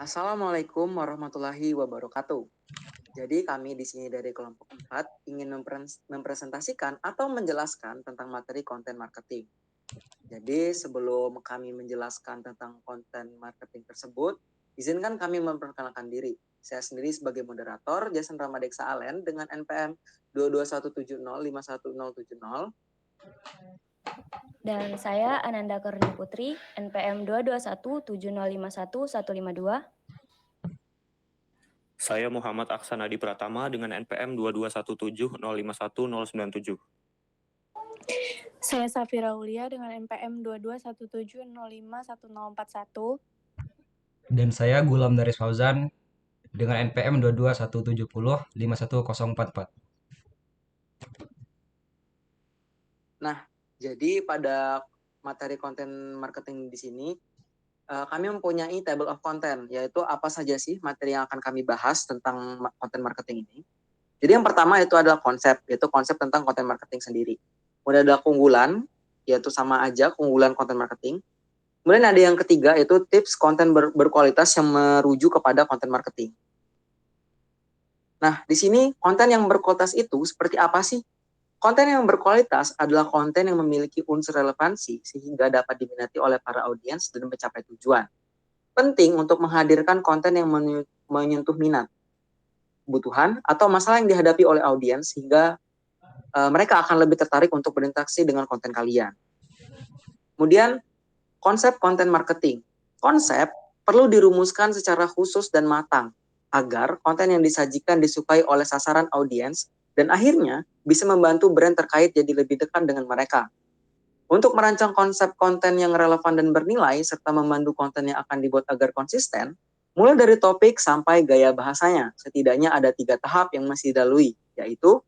Assalamualaikum warahmatullahi wabarakatuh. Jadi kami di sini dari kelompok 4 ingin mempresentasikan atau menjelaskan tentang materi konten marketing. Jadi sebelum kami menjelaskan tentang konten marketing tersebut, izinkan kami memperkenalkan diri. Saya sendiri sebagai moderator, Jason Ramadeksa Alen dengan NPM 221705170. Dan saya Ananda Karuni Putri, NPM 22170515152. Saya Muhammad Aksanadi Pratama dengan NPM 22170511097. Saya Safira Aulia dengan NPM 2217051041. Dan saya Gulam Daris Fauzan dengan NPM 22170511044. Nah, jadi pada materi konten marketing di sini, kami mempunyai table of content, yaitu apa saja sih materi yang akan kami bahas tentang konten marketing ini. Jadi yang pertama itu adalah konsep, yaitu konsep tentang konten marketing sendiri. Kemudian ada keunggulan, yaitu sama aja keunggulan konten marketing. Kemudian ada yang ketiga, yaitu tips konten berkualitas yang merujuk kepada konten marketing. Nah, di sini konten yang berkualitas itu seperti apa sih? Konten yang berkualitas adalah konten yang memiliki unsur relevansi sehingga dapat diminati oleh para audiens dan mencapai tujuan. Penting untuk menghadirkan konten yang menyentuh minat, kebutuhan, atau masalah yang dihadapi oleh audiens sehingga mereka akan lebih tertarik untuk berinteraksi dengan konten kalian. Kemudian, konsep konten marketing. Konsep perlu dirumuskan secara khusus dan matang agar konten yang disajikan disukai oleh sasaran audiens dan akhirnya bisa membantu brand terkait jadi lebih dekat dengan mereka. Untuk merancang konsep konten yang relevan dan bernilai, serta memandu konten yang akan dibuat agar konsisten, mulai dari topik sampai gaya bahasanya, setidaknya ada 3 tahap yang mesti dilalui, yaitu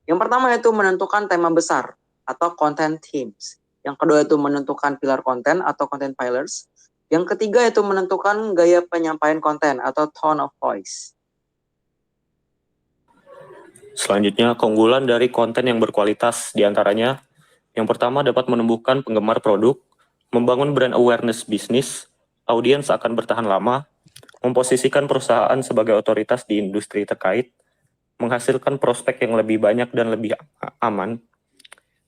yang pertama yaitu menentukan tema besar atau content themes. Yang kedua itu menentukan pilar konten atau content pillars. Yang ketiga itu menentukan gaya penyampaian konten atau tone of voice. Selanjutnya, keunggulan dari konten yang berkualitas diantaranya, yang pertama dapat menumbuhkan penggemar produk, membangun brand awareness bisnis, audiens akan bertahan lama, memposisikan perusahaan sebagai otoritas di industri terkait, menghasilkan prospek yang lebih banyak dan lebih aman,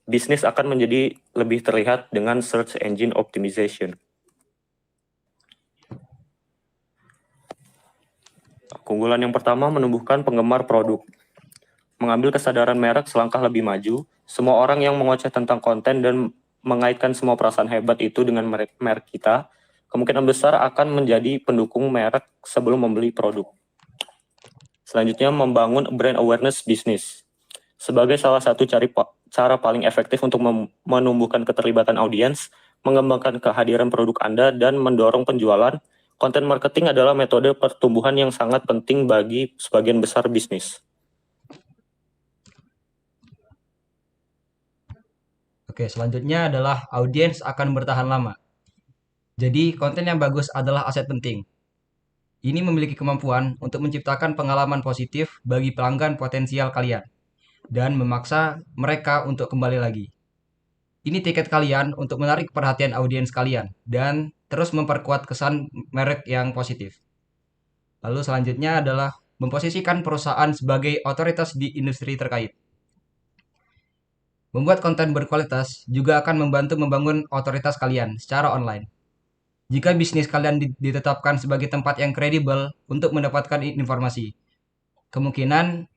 bisnis akan menjadi lebih terlihat dengan search engine optimization. Keunggulan yang pertama menumbuhkan penggemar produk. Mengambil kesadaran merek selangkah lebih maju, semua orang yang mengoceh tentang konten dan mengaitkan semua perasaan hebat itu dengan merek kita, kemungkinan besar akan menjadi pendukung merek sebelum membeli produk. Selanjutnya, membangun brand awareness bisnis. Sebagai salah satu cara paling efektif untuk menumbuhkan keterlibatan audiens, mengembangkan kehadiran produk Anda, dan mendorong penjualan, konten marketing adalah metode pertumbuhan yang sangat penting bagi sebagian besar bisnis. Oke, selanjutnya adalah audiens akan bertahan lama. Jadi, konten yang bagus adalah aset penting. Ini memiliki kemampuan untuk menciptakan pengalaman positif bagi pelanggan potensial kalian dan memaksa mereka untuk kembali lagi. Ini tiket kalian untuk menarik perhatian audiens kalian dan terus memperkuat kesan merek yang positif. Lalu selanjutnya adalah memposisikan perusahaan sebagai otoritas di industri terkait. Membuat konten berkualitas juga akan membantu membangun otoritas kalian secara online. Jika bisnis kalian ditetapkan sebagai tempat yang kredibel untuk mendapatkan informasi, kemungkinan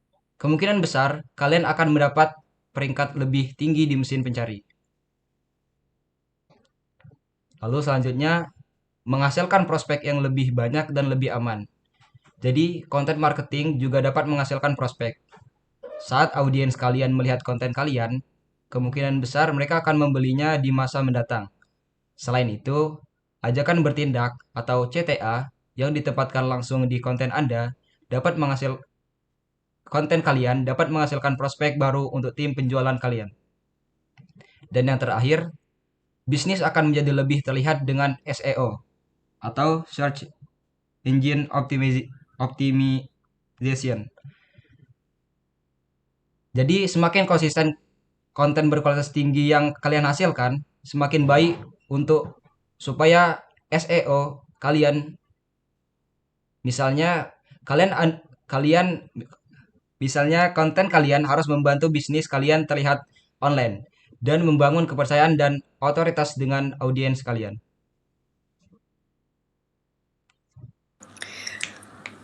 besar kalian akan mendapat peringkat lebih tinggi di mesin pencari. Lalu selanjutnya, menghasilkan prospek yang lebih banyak dan lebih aman. Jadi, konten marketing juga dapat menghasilkan prospek. Saat audiens kalian melihat konten kalian, kemungkinan besar mereka akan membelinya di masa mendatang. Selain itu, ajakan bertindak atau CTA yang ditempatkan langsung di konten Anda konten kalian dapat menghasilkan prospek baru untuk tim penjualan kalian. Dan yang terakhir, bisnis akan menjadi lebih terlihat dengan SEO atau Search Engine Optimization. Jadi semakin konsisten konten berkualitas tinggi yang kalian hasilkan, semakin baik supaya SEO kalian Misalnya kalian misalnya konten kalian harus membantu bisnis kalian terlihat online dan membangun kepercayaan dan otoritas dengan audiens kalian.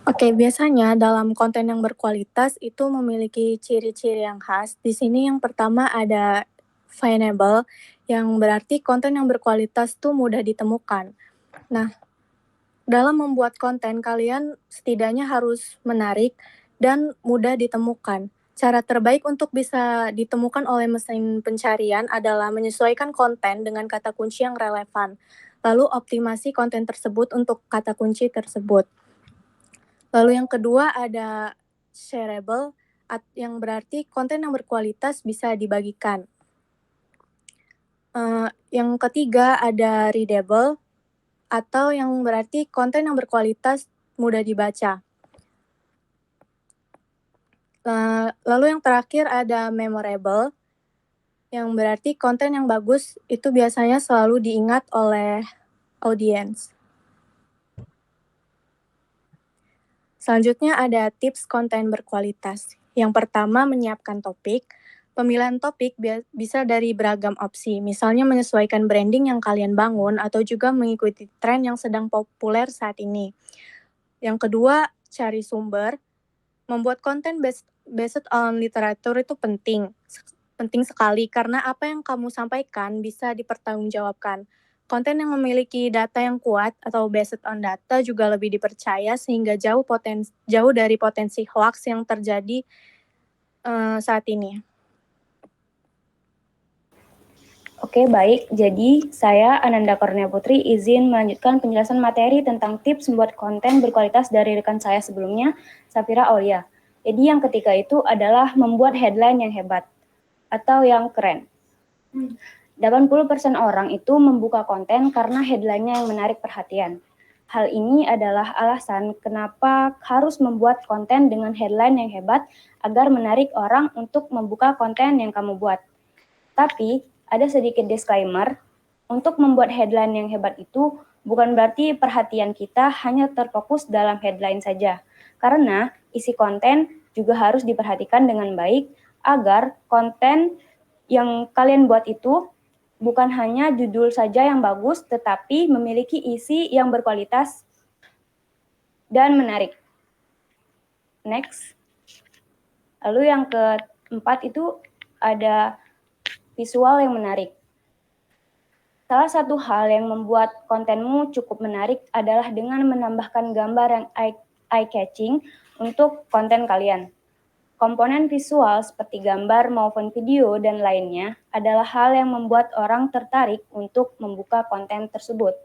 Oke, biasanya dalam konten yang berkualitas itu memiliki ciri-ciri yang khas. Di sini yang pertama ada findable, yang berarti konten yang berkualitas tuh mudah ditemukan. Nah, dalam membuat konten kalian setidaknya harus menarik dan mudah ditemukan. Cara terbaik untuk bisa ditemukan oleh mesin pencarian adalah menyesuaikan konten dengan kata kunci yang relevan, lalu optimasi konten tersebut untuk kata kunci tersebut. Lalu yang kedua ada shareable, yang berarti konten yang berkualitas bisa dibagikan. Yang ketiga ada readable, atau yang berarti konten yang berkualitas mudah dibaca. Lalu yang terakhir ada memorable, yang berarti konten yang bagus itu biasanya selalu diingat oleh audiens. Selanjutnya ada tips konten berkualitas. Yang pertama, menyiapkan topik. Pemilihan topik bisa dari beragam opsi, misalnya menyesuaikan branding yang kalian bangun atau juga mengikuti tren yang sedang populer saat ini. Yang kedua, cari sumber. Membuat konten based on literatur itu penting sekali karena apa yang kamu sampaikan bisa dipertanggungjawabkan. Konten yang memiliki data yang kuat atau based on data juga lebih dipercaya sehingga jauh dari potensi hoax yang terjadi saat ini. Oke, baik. Jadi, saya Ananda Kornia Putri izin melanjutkan penjelasan materi tentang tips membuat konten berkualitas dari rekan saya sebelumnya, Safira Aulia. Jadi, yang ketiga itu adalah membuat headline yang hebat atau yang keren. 80% orang itu membuka konten karena headline-nya yang menarik perhatian. Hal ini adalah alasan kenapa harus membuat konten dengan headline yang hebat agar menarik orang untuk membuka konten yang kamu buat. Tapi, ada sedikit disclaimer, untuk membuat headline yang hebat itu bukan berarti perhatian kita hanya terfokus dalam headline saja. Karena isi konten juga harus diperhatikan dengan baik agar konten yang kalian buat itu bukan hanya judul saja yang bagus, tetapi memiliki isi yang berkualitas dan menarik. Next. Lalu yang keempat itu ada visual yang menarik. Salah satu hal yang membuat kontenmu cukup menarik adalah dengan menambahkan gambar yang eye-catching untuk konten kalian. Komponen visual seperti gambar maupun video dan lainnya adalah hal yang membuat orang tertarik untuk membuka konten tersebut.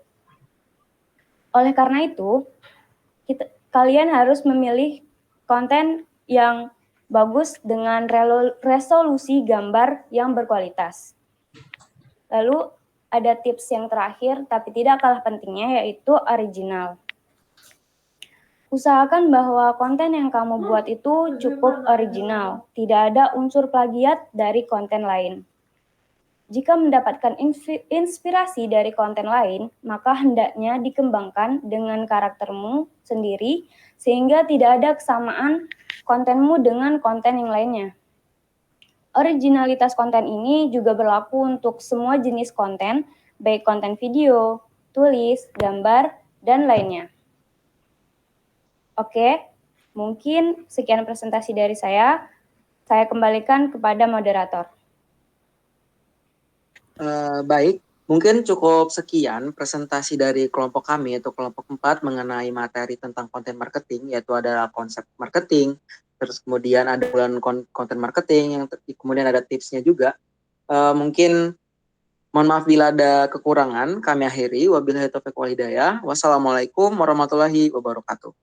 Oleh karena itu, kalian harus memilih konten yang bagus dengan resolusi gambar yang berkualitas. Lalu ada tips yang terakhir tapi tidak kalah pentingnya yaitu original. Usahakan bahwa konten yang kamu buat itu cukup original, tidak ada unsur plagiat dari konten lain. Jika mendapatkan inspirasi dari konten lain, maka hendaknya dikembangkan dengan karaktermu sendiri sehingga tidak ada kesamaan kontenmu dengan konten yang lainnya. Originalitas konten ini juga berlaku untuk semua jenis konten, baik konten video, tulis, gambar, dan lainnya. Oke, mungkin sekian presentasi dari saya. Saya kembalikan kepada moderator. Baik, mungkin cukup sekian presentasi dari kelompok kami, yaitu kelompok 4 mengenai materi tentang konten marketing, yaitu ada konsep marketing, terus kemudian ada bulan konten marketing, yang kemudian ada tipsnya juga. Mungkin mohon maaf bila ada kekurangan, kami akhiri. Wabillahi taufiq wal hidayah. Wassalamualaikum warahmatullahi wabarakatuh.